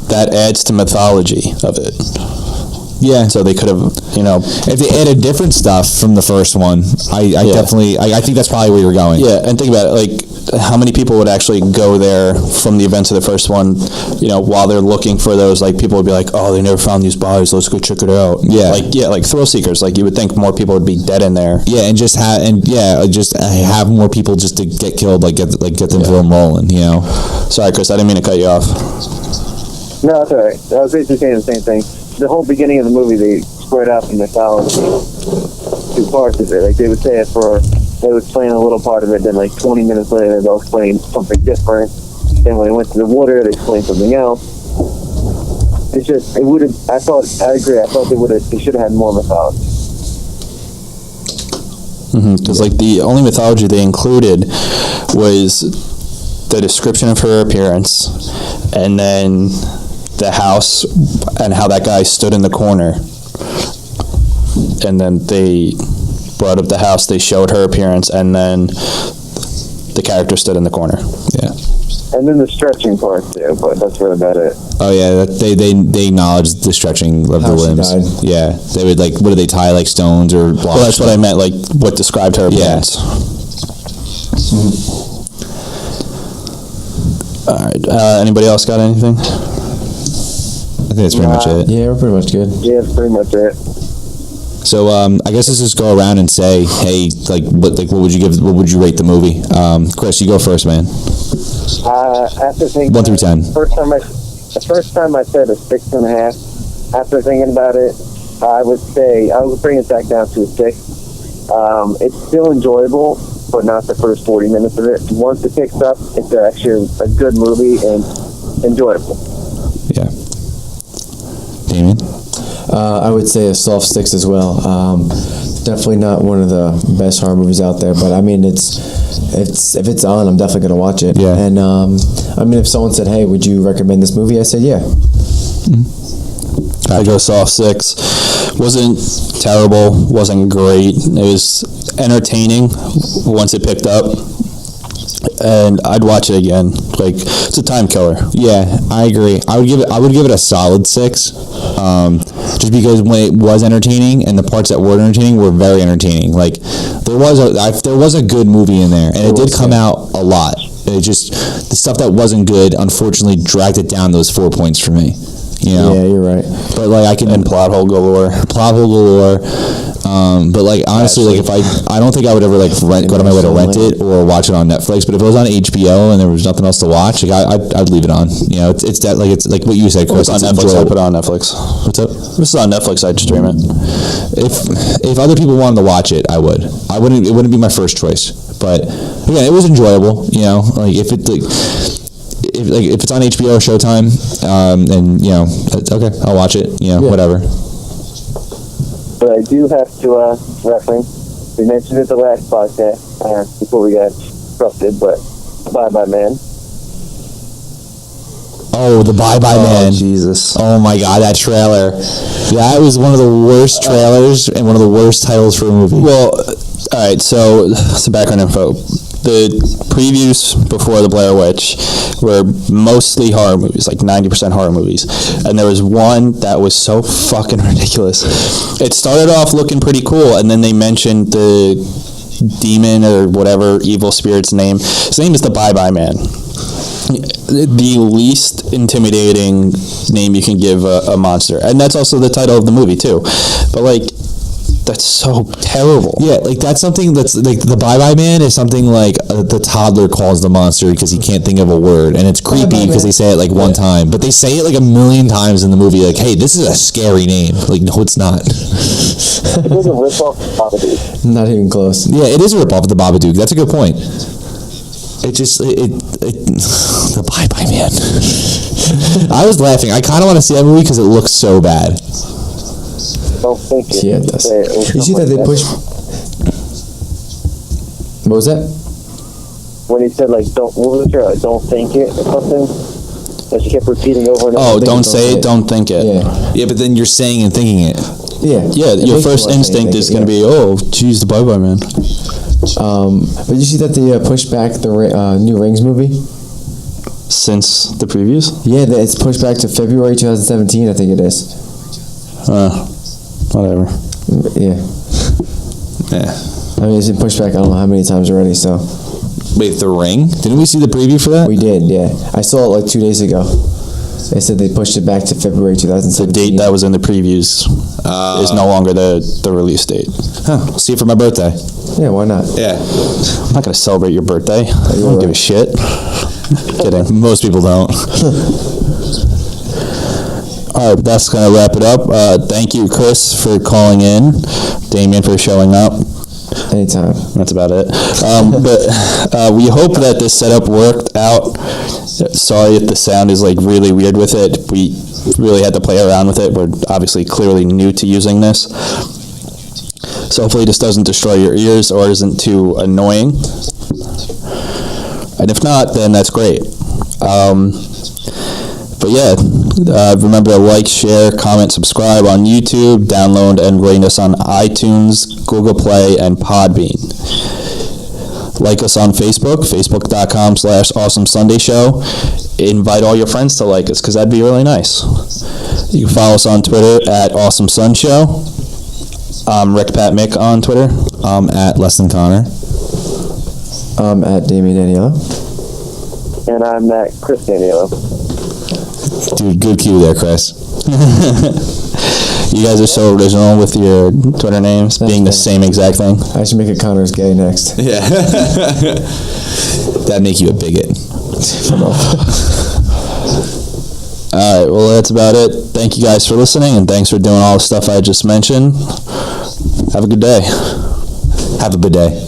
That adds to mythology of it. Yeah. So they could have, you know, if they added different stuff from the first one, I definitely, I think that's probably where you're going. Yeah, and think about it, like, how many people would actually go there from the events of the first one, you know, while they're looking for those, like, people would be like, oh, they never found these bodies, let's go check it out. Yeah. Like thrill seekers, like, you would think more people would be dead in there. Yeah, and just have more people just to get killed, like, get them film rolling, you know? Sorry, Chris, I didn't mean to cut you off. No, that's all right. I was basically saying the same thing. The whole beginning of the movie, they spread out the mythology, 2 parts of it. Like, they would say it they would explain a little part of it, then like 20 minutes later, they'll explain something different. Then when they went to the water, they explained something else. It's just, I agree. I thought they should have had more mythology. Because like the only mythology they included was the description of her appearance, and then the house and how that guy stood in the corner, and then they brought up the house, they showed her appearance, and then the character stood in the corner. Yeah. And then the stretching part too, but that's really about it. Oh yeah, they acknowledged the stretching of the limbs. Yeah, they would, like, what did they tie, like, stones or blocks? Well, that's what I meant, like what described her appearance. All right. Anybody else got anything? I think that's pretty much it. Yeah, we're pretty much good. Yeah, that's pretty much it. So I guess let's just go around and say, hey, what would you rate the movie? Chris, you go first, man. After thinking 1 through 10. The first time I said a 6.5. After thinking about it, I would bring it back down to a 6. It's still enjoyable, but not the first 40 minutes of it. Once it picks up, it's actually a good movie and enjoyable. Yeah. Damian? I would say a soft 6 as well. Definitely not one of the best horror movies out there, but I mean, if it's on, I'm definitely gonna watch it. Yeah. And I mean, if someone said, "Hey, would you recommend this movie?" I said, "Yeah." I go soft 6. Wasn't terrible. Wasn't great. It was entertaining once it picked up. And I'd watch it again. Like, it's a time killer. Yeah, I agree. I would give it a solid 6, just because when it was entertaining and the parts that were entertaining were very entertaining. Like, there was a good movie in there, and it did come out a lot. It just, the stuff that wasn't good, unfortunately, dragged it down those 4 points for me. You know? Yeah, you're right. But like, I can, And plot hole galore. But like, honestly, like, if I don't think I would ever, like, go to my way to rent it, or or watch it on Netflix. But if it was on HBO and there was nothing else to watch, like I'd leave it on. You know, it's that it's like what you said, Chris. It's on Netflix. I put it on Netflix. What's up? If this is on Netflix, I'd stream it. If other people wanted to watch it, I would. It wouldn't be my first choice. But again, it was enjoyable. You know, like if it's on HBO or Showtime, and you know, okay, I'll watch it. You know, whatever. But I do have to reference. We mentioned it the last podcast before we got interrupted, but Bye Bye Man. Oh, the Bye Bye Man. Jesus. Oh my God, that trailer. That was one of the worst trailers and one of the worst titles for a movie. Well, all right, so some background info. The previews before the Blair Witch were mostly horror movies, like 90% horror movies. And there was one that was so fucking ridiculous. It started off looking pretty cool, and then they mentioned the demon or whatever evil spirit's name. His name is the Bye Bye Man. The least intimidating name you can give a monster. And that's also the title of the movie, too. But, like, that's so terrible. Yeah, like that's something that's like the Bye Bye Man is something like the toddler calls the monster because he can't think of a word, and it's creepy because they say it like one time, but they say it like a million times in the movie. Like, hey, this is a scary name. Like, no, it's not. It was a rip-off of Babadook. Not even close. Yeah, it is a rip-off of the Babadook. That's a good point. It just the Bye Bye Man. I was laughing. I kind of want to see that movie because it looks so bad. Don't think it. Yeah, it does. You see that they push... What was that? When he said, like, what was it? Don't think it or something? That she kept repeating over and over. Oh, don't say it, don't think it. Yeah. But then you're saying and thinking it. Yeah. Yeah, your first instinct is going to be, oh, geez, the Bye Bye Man. But you see that they pushed back the new Rings movie? Since the previews? Yeah, it's pushed back to February 2017, I think it is. Whatever. Yeah. Yeah. I mean, it's been pushed back I don't know how many times already, so. Wait, The Ring? Didn't we see the preview for that? We did, yeah. I saw it like 2 days ago. They said they pushed it back to February 2017. The date that was in the previews is no longer the release date. Huh. I'll see it for my birthday. Yeah, why not? Yeah. I'm not going to celebrate your birthday. I don't give a shit. Kidding. Most people don't. All right, that's going to wrap it up. Thank you, Chris, for calling in. Damian for showing up. Anytime. That's about it. But we hope that this setup worked out. Sorry if the sound is like really weird with it. We really had to play around with it. We're obviously clearly new to using this. So hopefully this doesn't destroy your ears or isn't too annoying. And if not, then that's great. But yeah, remember to like, share, comment, subscribe on YouTube, download and rate us on iTunes, Google Play, and Podbean. Like us on Facebook, facebook.com/awesomesundayshow. Invite all your friends to like us, because that'd be really nice. You can follow us on Twitter at awesomesunshow. I'm Rick Pat Mick on Twitter. I'm at Less Than Connor. I'm at Damian Daniello. And I'm at Chris Daniello. Dude, good cue there, Chris. You guys are so original with your Twitter names being the same exact thing. I should make it Connor's gay next. Yeah. That'd make you a bigot. All right, well, that's about it. Thank you guys for listening, and thanks for doing all the stuff I just mentioned. Have a good day. Have a good day.